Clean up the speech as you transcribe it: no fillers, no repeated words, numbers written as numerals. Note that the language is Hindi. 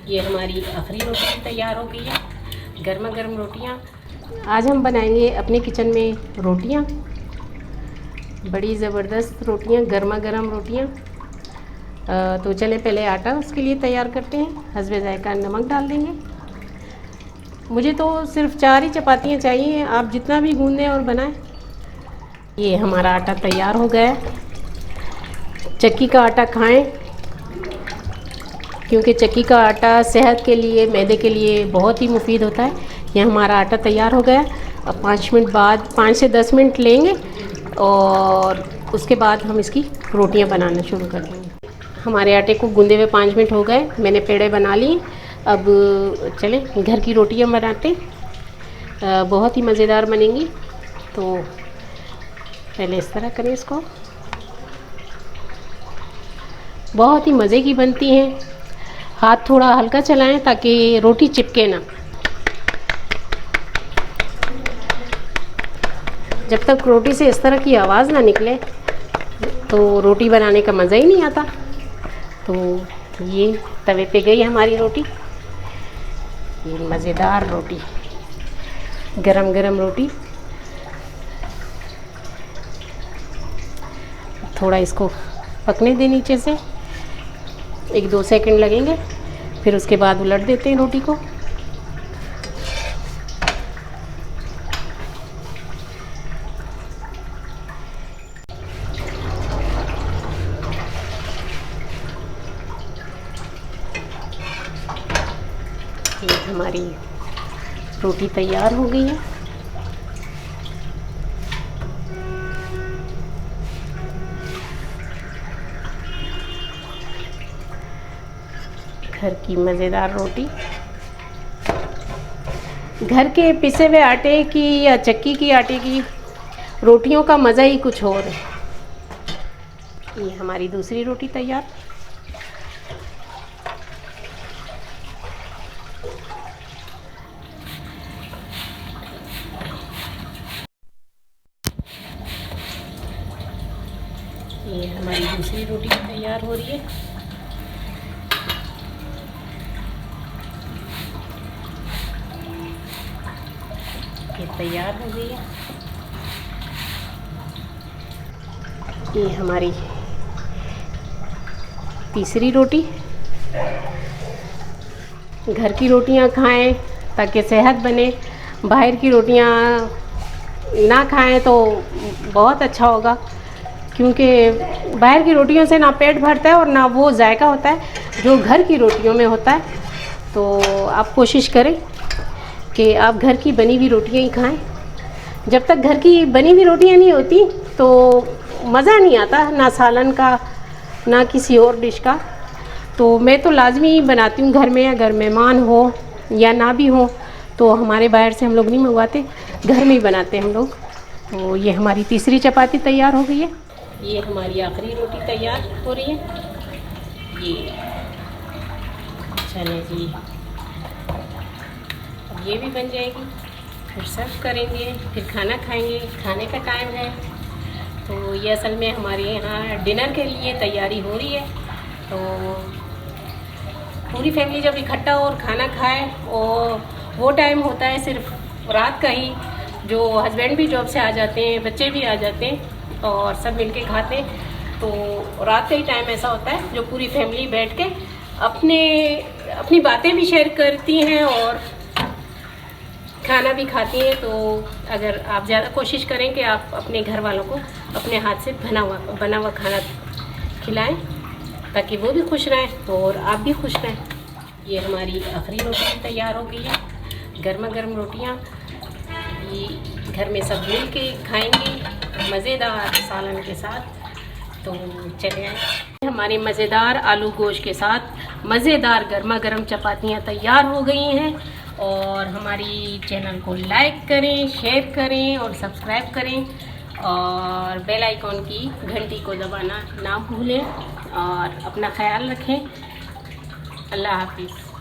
ये हमारी आखिरी रोटी तैयार हो गई है, गर्मा गर्म रोटियाँ। आज हम बनाएंगे अपने किचन में रोटियाँ, बड़ी ज़बरदस्त रोटियाँ, गर्मा गर्म रोटियाँ। तो चले पहले आटा उसके लिए तैयार करते हैं। हस्बे ज़ायक़ा नमक डाल देंगे। मुझे तो सिर्फ 4 ही चपातियाँ चाहिए, आप जितना भी गूँदें और बनाएं। ये हमारा आटा तैयार हो गया है। चक्की का आटा खाएं, क्योंकि चक्की का आटा सेहत के लिए, मैदे के लिए बहुत ही मुफीद होता है। यह हमारा आटा तैयार हो गया। अब 5 मिनट बाद, 5 से 10 मिनट लेंगे और उसके बाद हम इसकी रोटियां बनाना शुरू कर देंगे। हमारे आटे को गूंदे हुए 5 मिनट हो गए, मैंने पेड़े बना लिए। अब चलें घर की रोटियां बनाते, बहुत ही मज़ेदार बनेंगी। तो पहले इस तरह करें इसको, बहुत ही मज़े की बनती हैं। हाथ थोड़ा हल्का चलाएं ताकि रोटी चिपके ना। जब तक रोटी से इस तरह की आवाज़ ना निकले तो रोटी बनाने का मज़ा ही नहीं आता। तो ये तवे पे गई हमारी रोटी, ये मज़ेदार रोटी, गरम गरम रोटी। थोड़ा इसको पकने दें नीचे से, 1-2 सेकंड लगेंगे, फिर उसके बाद उलट देते हैं रोटी को। ये हमारी रोटी तैयार हो गई है। घर की मज़ेदार रोटी। घर के पिसे हुए आटे की या चक्की की आटे की रोटियों का मज़ा ही कुछ और है। ये हमारी दूसरी रोटी तैयार। ये हमारी दूसरी रोटी तैयार हो रही है। ये तैयार हो गई है। ये हमारी तीसरी रोटी। घर की रोटियां खाएं ताकि सेहत बने, बाहर की रोटियां ना खाएं तो बहुत अच्छा होगा, क्योंकि बाहर की रोटियों से ना पेट भरता है और ना वो जायका होता है जो घर की रोटियों में होता है। तो आप कोशिश करें कि आप घर की बनी हुई रोटियां ही खाएं। जब तक घर की बनी हुई रोटियां नहीं होती तो मज़ा नहीं आता, ना सालन का ना किसी और डिश का। तो मैं तो लाजमी बनाती हूँ घर में, या घर मेहमान हो या ना भी हो तो हमारे बाहर से हम लोग नहीं मंगवाते, घर में ही बनाते हैं हम लोग। तो ये हमारी तीसरी चपाती तैयार हो गई है। ये हमारी आखिरी रोटी तैयार हो रही है। ये चले जी, अब ये भी बन जाएगी, फिर सर्व करेंगे, फिर खाना खाएंगे। खाने का टाइम है। तो ये असल में हमारे यहाँ डिनर के लिए तैयारी हो रही है। तो पूरी फैमिली जब इकट्ठा हो और खाना खाए, और वो टाइम होता है सिर्फ रात का ही, जो हस्बैंड भी जॉब से आ जाते हैं, बच्चे भी आ जाते हैं और सब मिलके खाते हैं। तो रात का ही टाइम ऐसा होता है जो पूरी फैमिली बैठ के अपनी बातें भी शेयर करती हैं और खाना भी खाती हैं। तो अगर आप ज़्यादा कोशिश करें कि आप अपने घर वालों को अपने हाथ से बना हुआ खाना खिलाएं, ताकि वो भी खुश रहें और आप भी खुश रहें। ये हमारी आखिरी रोटी तैयार हो गई है, गर्मा गर्म रोटियाँ। ये घर में सब मिल के खाएंगे मज़ेदार सालन के साथ। तो चले आए, हमारी मज़ेदार आलू गोश्त के साथ मज़ेदार गर्मा गर्म चपातियाँ तैयार हो गई हैं। और हमारी चैनल को लाइक करें, शेयर करें और सब्सक्राइब करें, और बेल आइकॉन की घंटी को दबाना ना भूलें। और अपना ख्याल रखें। अल्लाह हाफिज़।